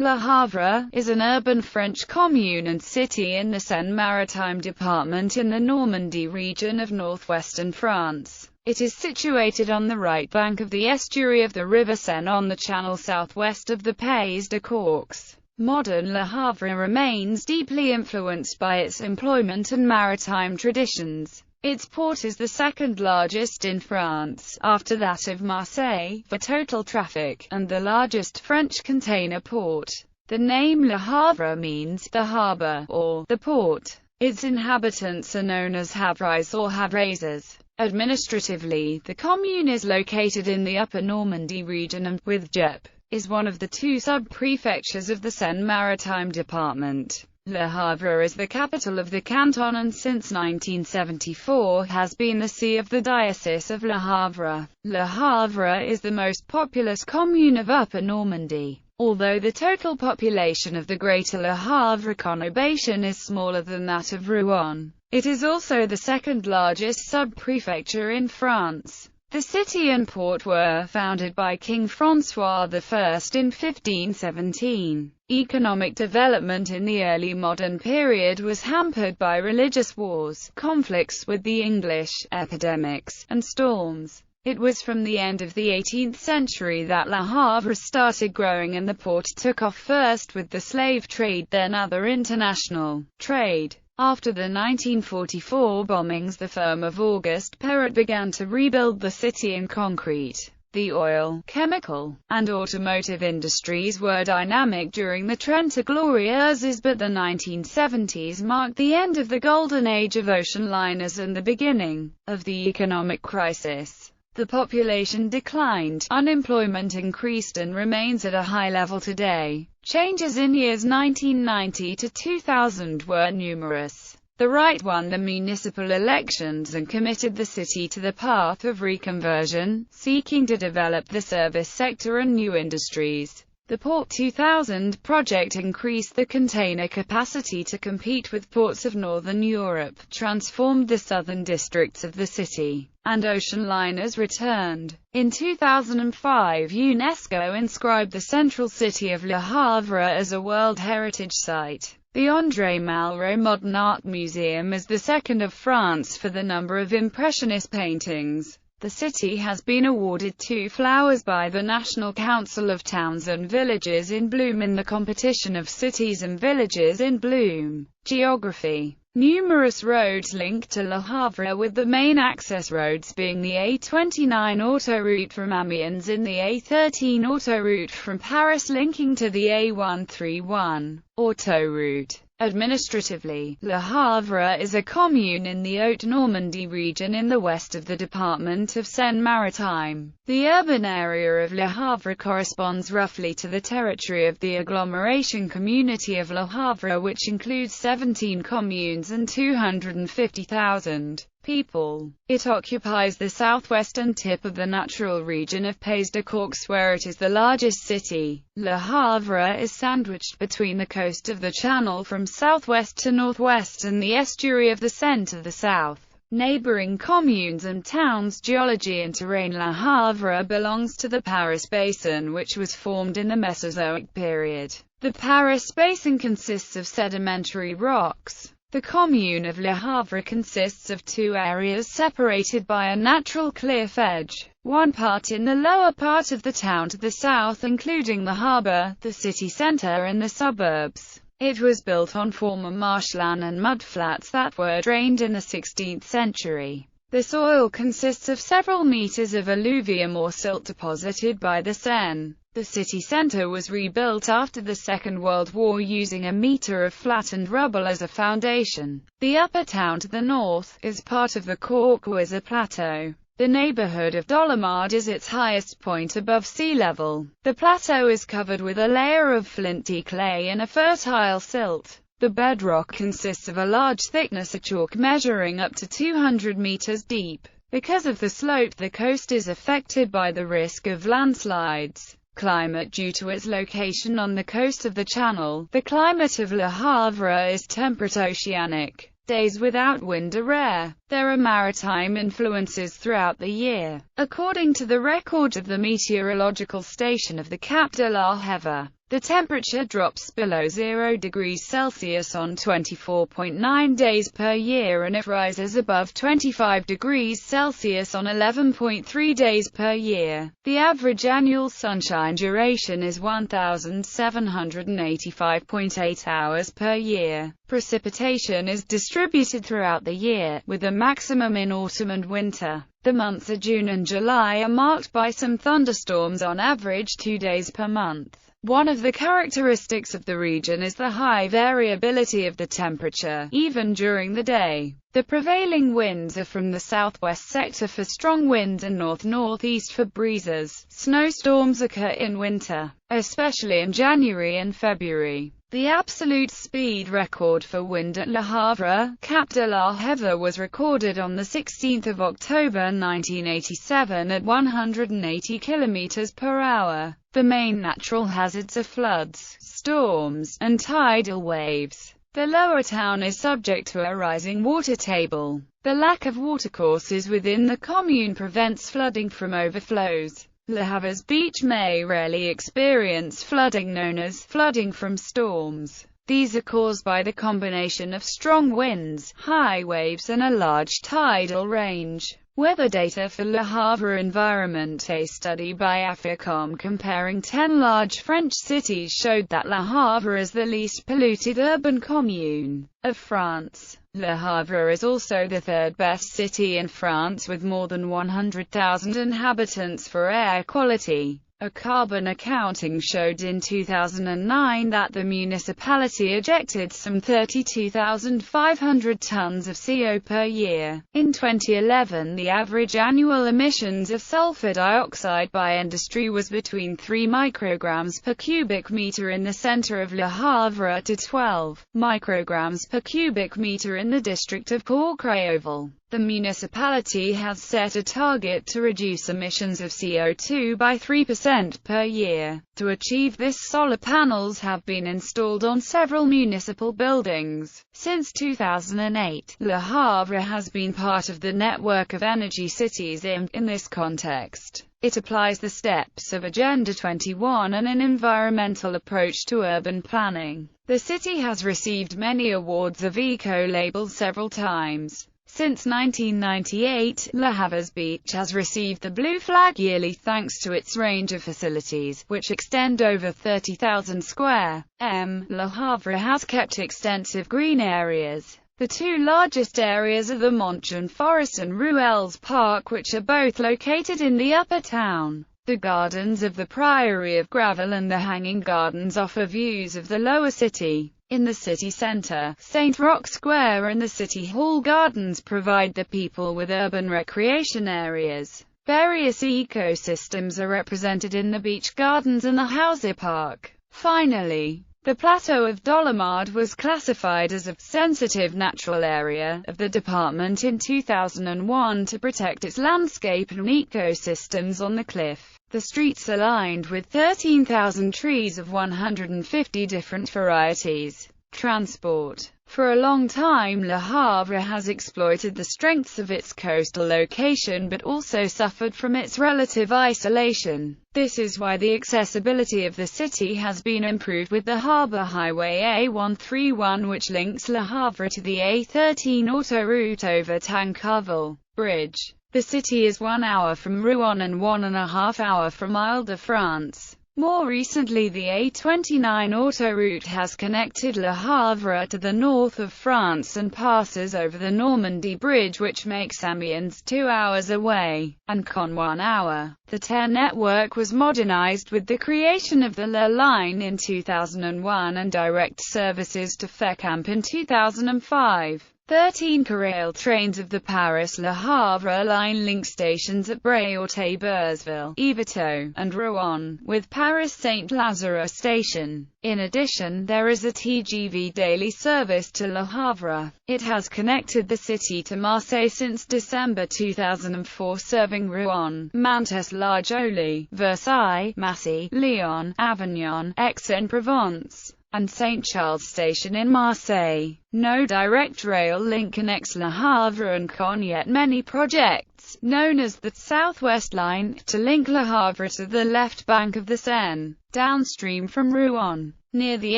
Le Havre is an urban French commune and city in the Seine-Maritime department in the Normandy region of northwestern France. It is situated on the right bank of the estuary of the river Seine on the channel southwest of the Pays de Caux. Modern Le Havre remains deeply influenced by its employment and maritime traditions. Its port is the second largest in France, after that of Marseille, for total traffic, and the largest French container port. The name Le Havre means the harbour, or the port. Its inhabitants are known as Havrais or Havraises. Administratively, the commune is located in the Upper Normandy region and, with Gep, is one of the two sub-prefectures of the Seine-Maritime department. Le Havre is the capital of the canton and since 1974 has been the see of the diocese of Le Havre. Le Havre is the most populous commune of Upper Normandy. Although the total population of the Greater Le Havre conurbation is smaller than that of Rouen, it is also the second largest sub-prefecture in France. The city and port were founded by King François I in 1517. Economic development in the early modern period was hampered by religious wars, conflicts with the English, epidemics, and storms. It was from the end of the 18th century that Le Havre started growing and the port took off, first with the slave trade, then other international trade. After the 1944 bombings, the firm of Auguste Perret began to rebuild the city in concrete. The oil, chemical, and automotive industries were dynamic during the Trente Glorieuses, but the 1970s marked the end of the golden age of ocean liners and the beginning of the economic crisis. The population declined, unemployment increased and remains at a high level today. Changes in years 1990 to 2000 were numerous. The right won the municipal elections and committed the city to the path of reconversion, seeking to develop the service sector and new industries. The Port 2000 project increased the container capacity to compete with ports of northern Europe, transformed the southern districts of the city, and ocean liners returned. In 2005, UNESCO inscribed the central city of Le Havre as a World Heritage Site. The André Malraux Modern Art Museum is the second of France for the number of Impressionist paintings. The city has been awarded 2 flowers by the National Council of Towns and Villages in Bloom in the competition of Cities and Villages in Bloom. Geography. Numerous roads link to Le Havre, with the main access roads being the A29 autoroute from Amiens and the A13 autoroute from Paris linking to the A131 autoroute. Administratively, Le Havre is a commune in the Haute-Normandy region in the west of the department of Seine-Maritime. The urban area of Le Havre corresponds roughly to the territory of the agglomeration community of Le Havre, which includes 17 communes and 250,000 people. It occupies the southwestern tip of the natural region of Pays de Caux, where it is the largest city. Le Havre is sandwiched between the coast of the Channel from southwest to northwest and the estuary of the Seine to the south. Neighboring communes and towns. Geology and terrain. Le Havre belongs to the Paris Basin, which was formed in the Mesozoic period. The Paris Basin consists of sedimentary rocks. The commune of Le Havre consists of 2 areas separated by a natural cliff edge. One part in the lower part of the town to the south, including the harbour, the city centre and the suburbs. It was built on former marshland and mudflats that were drained in the 16th century. The soil consists of several meters of alluvium or silt deposited by the Seine. The city centre was rebuilt after the Second World War using a meter of flattened rubble as a foundation. The upper town to the north is part of the Caucase Plateau. The neighbourhood of Dolomard is its highest point above sea level. The plateau is covered with a layer of flinty clay and a fertile silt. The bedrock consists of a large thickness of chalk measuring up to 200 meters deep. Because of the slope, the coast is affected by the risk of landslides. Climate. Due to its location on the coast of the Channel, the climate of Le Havre is temperate oceanic. Days without wind are rare. There are maritime influences throughout the year. According to the records of the meteorological station of the Cap de la Havre, The temperature drops below 0 degrees Celsius on 24.9 days per year, and it rises above 25 degrees Celsius on 11.3 days per year. The average annual sunshine duration is 1,785.8 hours per year. Precipitation is distributed throughout the year, with a maximum in autumn and winter. The months of June and July are marked by some thunderstorms, on average 2 days per month. One of the characteristics of the region is the high variability of the temperature, even during the day. The prevailing winds are from the southwest sector for strong winds and north-northeast for breezes. Snowstorms occur in winter, especially in January and February. The absolute speed record for wind at ləʻhɑːvrə, Cap de la Havre, was recorded on 16 October 1987 at 180 km per hour. The main natural hazards are floods, storms, and tidal waves. The lower town is subject to a rising water table. The lack of watercourses within the commune prevents flooding from overflows. Le Havre's beach may rarely experience flooding, known as flooding from storms. These are caused by the combination of strong winds, high waves, and a large tidal range. Weather data for Le Havre environment. A study by Attribution comparing 10 large French cities showed that Le Havre is the least polluted urban commune of France. Le Havre is also the third best city in France, with more than 100,000 inhabitants for air quality. A carbon accounting showed in 2009 that the municipality ejected some 32,500 tons of CO per year. In 2011, the average annual emissions of sulfur dioxide by industry was between 3 micrograms per cubic meter in the center of Le Havre to 12 micrograms per cubic meter in the district of Courcrayoval. The municipality has set a target to reduce emissions of CO2 by 3% per year. To achieve this, solar panels have been installed on several municipal buildings. Since 2008, Le Havre has been part of the network of energy cities. In this context, it applies the steps of Agenda 21 and an environmental approach to urban planning. The city has received many awards of eco-labels several times. Since 1998, Le Havre's beach has received the Blue Flag yearly thanks to its range of facilities, which extend over 30,000 square m. Le Havre has kept extensive green areas. The two largest areas are the Montjean Forest and Ruelles Park, which are both located in the upper town. The gardens of the Priory of Gravel and the Hanging Gardens offer views of the lower city. In the city centre, St. Roch Square and the City Hall Gardens provide the people with urban recreation areas. Various ecosystems are represented in the beach gardens and the Havre Park. Finally, the Plateau of Dolomade was classified as a sensitive natural area of the department in 2001 to protect its landscape and ecosystems on the cliff. The streets are lined with 13,000 trees of 150 different varieties. Transport. For a long time, Le Havre has exploited the strengths of its coastal location but also suffered from its relative isolation. This is why the accessibility of the city has been improved with the Harbour Highway A131, which links Le Havre to the A13 autoroute over Tancarville Bridge. The city is 1 hour from Rouen and 1.5 hours from Île-de-France. More recently, the A29 autoroute has connected Le Havre to the north of France and passes over the Normandy Bridge, which makes Amiens 2 hours away, and Caen 1 hour. The TER network was modernized with the creation of the Le Line in 2001 and direct services to Fécamp in 2005. 13 Corail trains of the Paris-Le Havre line link stations at Bréauté, Bersville, Yvetot, and Rouen, with Paris-Saint-Lazare station. In addition, there is a TGV daily service to Le Havre. It has connected the city to Marseille since December 2004, serving Rouen, Mantes-la-Jolie, Versailles, Massy, Lyon, Avignon, Aix-en-Provence, and St. Charles Station in Marseille. No direct rail link connects Le Havre and Caen, yet many projects, known as the Southwest Line, to link Le Havre to the left bank of the Seine, downstream from Rouen, near the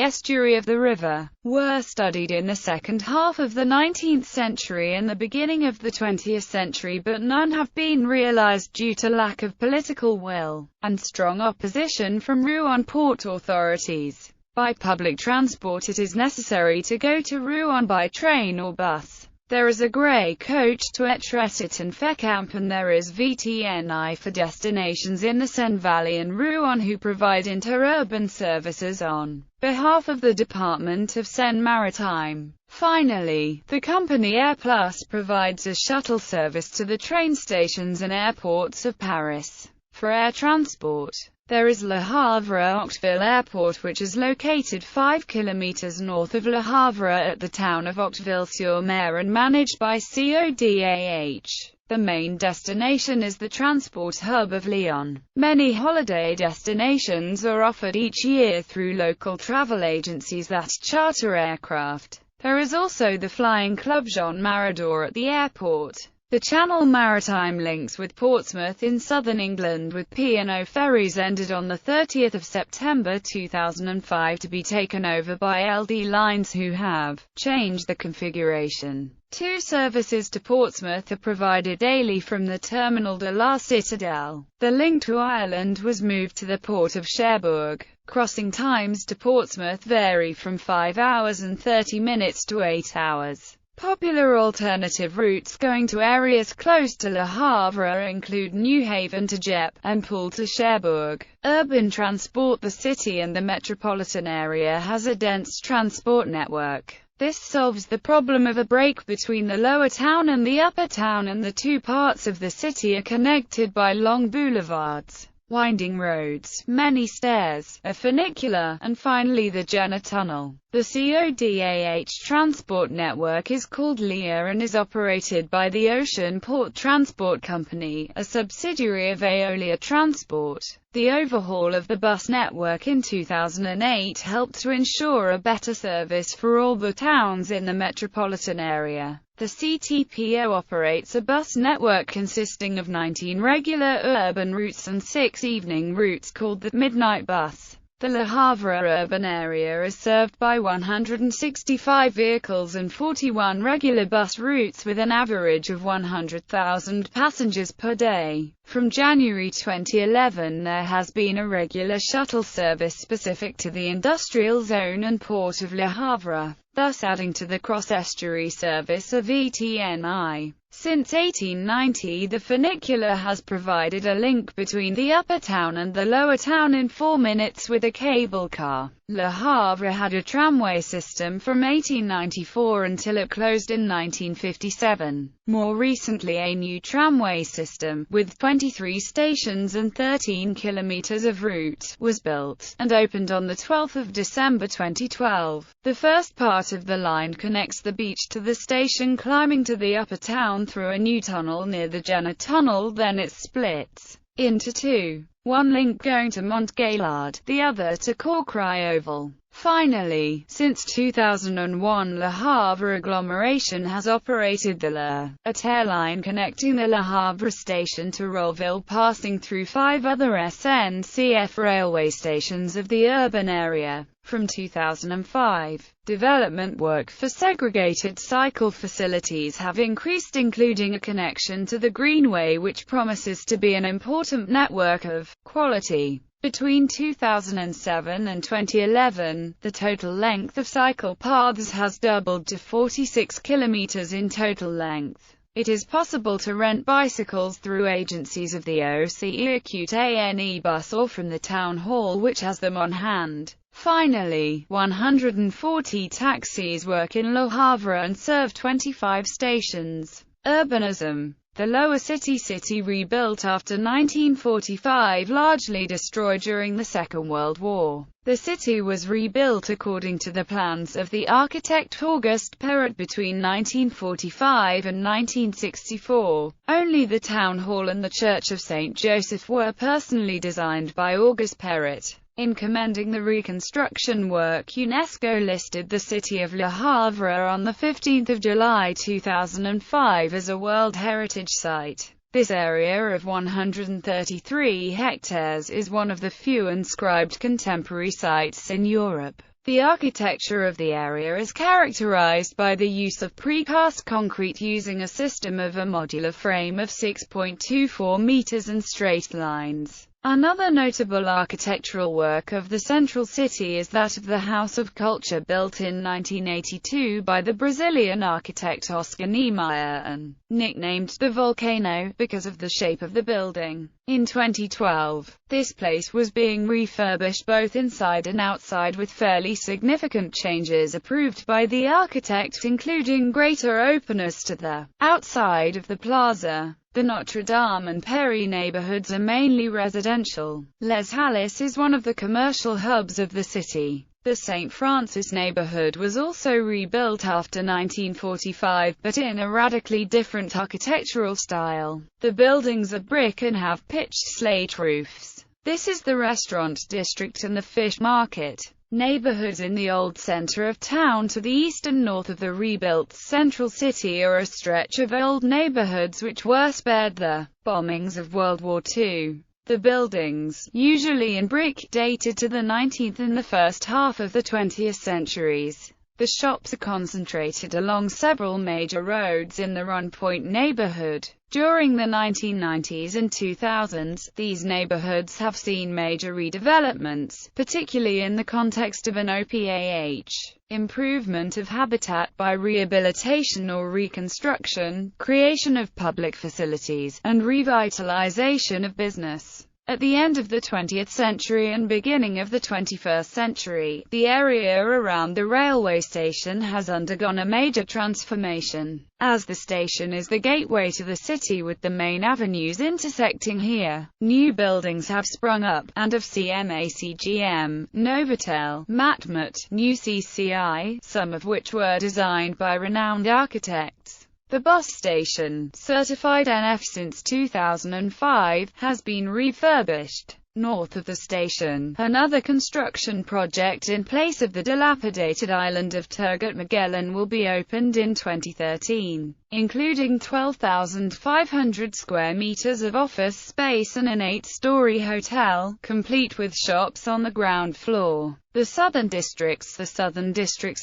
estuary of the river, were studied in the second half of the 19th century and the beginning of the 20th century, but none have been realized due to lack of political will and strong opposition from Rouen port authorities. By public transport, it is necessary to go to Rouen by train or bus. There is a grey coach to Etretat and Fécamp, and there is VTNI for destinations in the Seine Valley and Rouen who provide interurban services on behalf of the Department of Seine-Maritime. Finally, the company AirPlus provides a shuttle service to the train stations and airports of Paris. For air transport, there is Le Havre-Octeville Airport, which is located 5 kilometers north of Le Havre at the town of Octeville-sur-Mer and managed by CODAH. The main destination is the transport hub of Lyon. Many holiday destinations are offered each year through local travel agencies that charter aircraft. There is also the flying club Jean Marador at the airport. The Channel Maritime links with Portsmouth in southern England with P&O ferries ended on 30 September 2005 to be taken over by LD Lines, who have changed the configuration. 2 services to Portsmouth are provided daily from the Terminal de la Citadelle. The link to Ireland was moved to the port of Cherbourg. Crossing times to Portsmouth vary from 5 hours and 30 minutes to 8 hours. Popular alternative routes going to areas close to Le Havre include Newhaven to Gep, and Poole to Cherbourg. Urban transport. The city and the metropolitan area has a dense transport network. This solves the problem of a break between the lower town and the upper town, and the two parts of the city are connected by long boulevards, winding roads, many stairs, a funicular, and finally the Jena Tunnel. The CODAH transport network is called LIA and is operated by the Ocean Port Transport Company, a subsidiary of Veolia Transport. The overhaul of the bus network in 2008 helped to ensure a better service for all the towns in the metropolitan area. The CTPO operates a bus network consisting of 19 regular urban routes and 6 evening routes called the Midnight Bus. The Le Havre urban area is served by 165 vehicles and 41 regular bus routes with an average of 100,000 passengers per day. From January 2011 there has been a regular shuttle service specific to the industrial zone and port of Le Havre, thus adding to the cross-estuary service of VTNI. Since 1890, the funicular has provided a link between the upper town and the lower town in 4 minutes with a cable car. Le Havre had a tramway system from 1894 until it closed in 1957. More recently, a new tramway system, with 23 stations and 13 kilometers of route, was built, and opened on 12 December 2012. The first part of the line connects the beach to the station, climbing to the upper town through a new tunnel near the Jena Tunnel, then it splits into 2. One link going to Montgaillard, the other to Courcrai Oval. Finally, since 2001 Le Havre agglomeration has operated the Le At line connecting the Le Havre station to Rolleville, passing through 5 other SNCF railway stations of the urban area. From 2005, development work for segregated cycle facilities have increased, including a connection to the Greenway, which promises to be an important network of quality. Between 2007 and 2011, the total length of cycle paths has doubled to 46 kilometers in total length. It is possible to rent bicycles through agencies of the OCE Acute ANE bus or from the town hall, which has them on hand. Finally, 140 taxis work in Le Havre and serve 25 stations. Urbanism. The lower city rebuilt after 1945, largely destroyed during the Second World War. The city was rebuilt according to the plans of the architect Auguste Perret between 1945 and 1964. Only the town hall and the Church of St. Joseph were personally designed by Auguste Perret. In commending the reconstruction work, UNESCO listed the city of Le Havre on 15 July 2005 as a World Heritage Site. This area of 133 hectares is one of the few inscribed contemporary sites in Europe. The architecture of the area is characterized by the use of precast concrete using a system of a modular frame of 6.24 meters and straight lines. Another notable architectural work of the central city is that of the House of Culture, built in 1982 by the Brazilian architect Oscar Niemeyer and nicknamed the Volcano because of the shape of the building. In 2012, this place was being refurbished both inside and outside with fairly significant changes approved by the architect, including greater openness to the outside of the plaza. The Notre Dame and Perry neighborhoods are mainly residential. Les Halles is one of the commercial hubs of the city. The St. Francis neighborhood was also rebuilt after 1945, but in a radically different architectural style. The buildings are brick and have pitched slate roofs. This is the restaurant district and the fish market. Neighborhoods in the old center of town to the east and north of the rebuilt central city are a stretch of old neighborhoods which were spared the bombings of World War II. The buildings, usually in brick, dated to the 19th and the first half of the 20th centuries. The shops are concentrated along several major roads in the Run Point neighborhood. During the 1990s and 2000s, these neighborhoods have seen major redevelopments, particularly in the context of an OPAH improvement of habitat by rehabilitation or reconstruction, creation of public facilities, and revitalization of business. At the end of the 20th century and beginning of the 21st century, the area around the railway station has undergone a major transformation. As the station is the gateway to the city with the main avenues intersecting here, new buildings have sprung up, and of CMACGM, Novotel, Matmut, New CCI, some of which were designed by renowned architects. The bus station, certified NF since 2005, has been refurbished. North of the station, another construction project in place of the dilapidated island of Turgut Magellan will be opened in 2013, including 12,500 square meters of office space and an 8-story hotel, complete with shops on the ground floor. The southern districts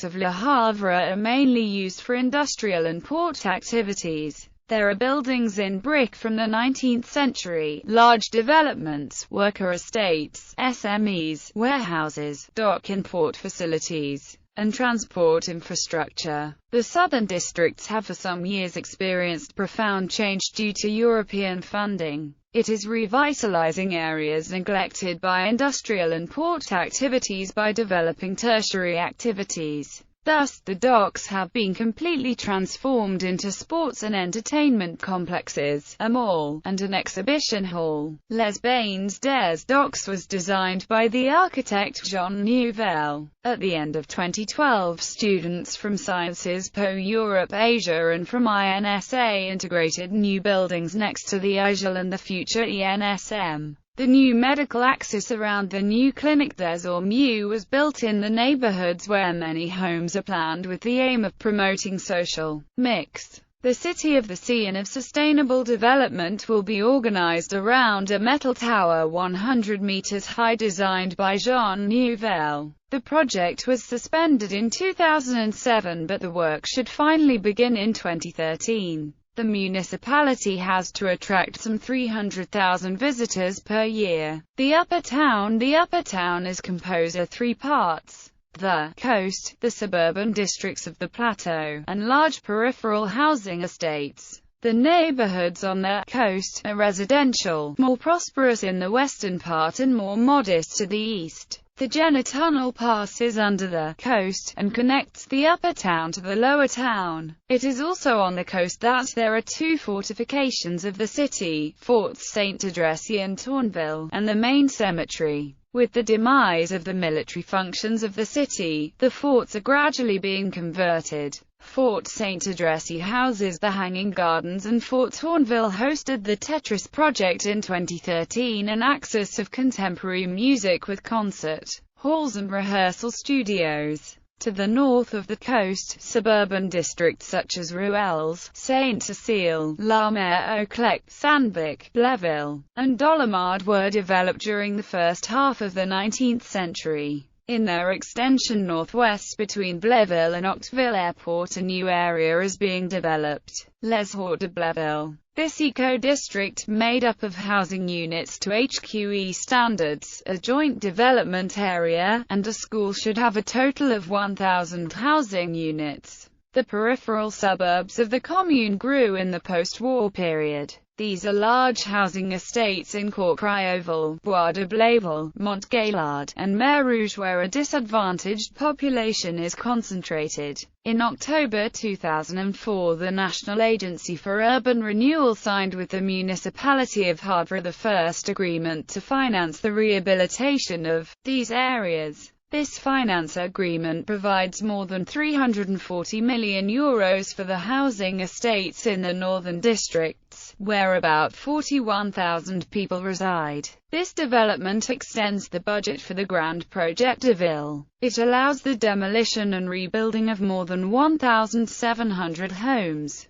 of Le Havre are mainly used for industrial and port activities. There are buildings in brick from the 19th century, large developments, worker estates, SMEs, warehouses, dock and port facilities, and transport infrastructure. The southern districts have for some years experienced profound change due to European funding. It is revitalizing areas neglected by industrial and port activities by developing tertiary activities. Thus, the docks have been completely transformed into sports and entertainment complexes, a mall, and an exhibition hall. Les Bains des Docks was designed by the architect Jean Nouvel. At the end of 2012, students from Sciences Po Europe Asia and from INSA integrated new buildings next to the IGL and the future ENSM. The new medical axis around the new Clinique des Ormeaux was built in the neighborhoods where many homes are planned with the aim of promoting social mix. The City of the Sea and of Sustainable Development will be organized around a metal tower 100 meters high designed by Jean Nouvel. The project was suspended in 2007, but the work should finally begin in 2013. The municipality has to attract some 300,000 visitors per year. The Upper Town is composed of 3 parts: the coast, the suburban districts of the plateau, and large peripheral housing estates. The neighborhoods on the coast are residential, more prosperous in the western part and more modest to the east. The Jenner Tunnel passes under the coast, and connects the Upper Town to the Lower Town. It is also on the coast that there are 2 fortifications of the city, Forts Saint-Adressy and Tourneville, and the main cemetery. With the demise of the military functions of the city, the forts are gradually being converted. Fort Saint-Adressy houses the Hanging Gardens, and Fort Tourneville hosted the Tetris Project in 2013, an axis of contemporary music with concert halls and rehearsal studios. To the north of the coast, suburban districts such as Ruelles, Saint-Cécile, La Mer-au-Clec, Sandvic, Blainville, and Dolomard were developed during the first half of the 19th century. In their extension northwest between Blainville and Octeville Airport, a new area is being developed, Les Hauts de Blainville. This eco-district, made up of housing units to HQE standards, a joint development area, and a school, should have a total of 1,000 housing units. The peripheral suburbs of the commune grew in the post-war period. These are large housing estates in Courcrayoval, Bois de Blainville, Montgaillard, and Mer Rouge, where a disadvantaged population is concentrated. In October 2004, the National Agency for Urban Renewal signed with the municipality of Havre the first agreement to finance the rehabilitation of these areas. This finance agreement provides more than €340 million for the housing estates in the northern districts, where about 41,000 people reside. This development extends the budget for the Grand Projet de Ville. It allows the demolition and rebuilding of more than 1,700 homes.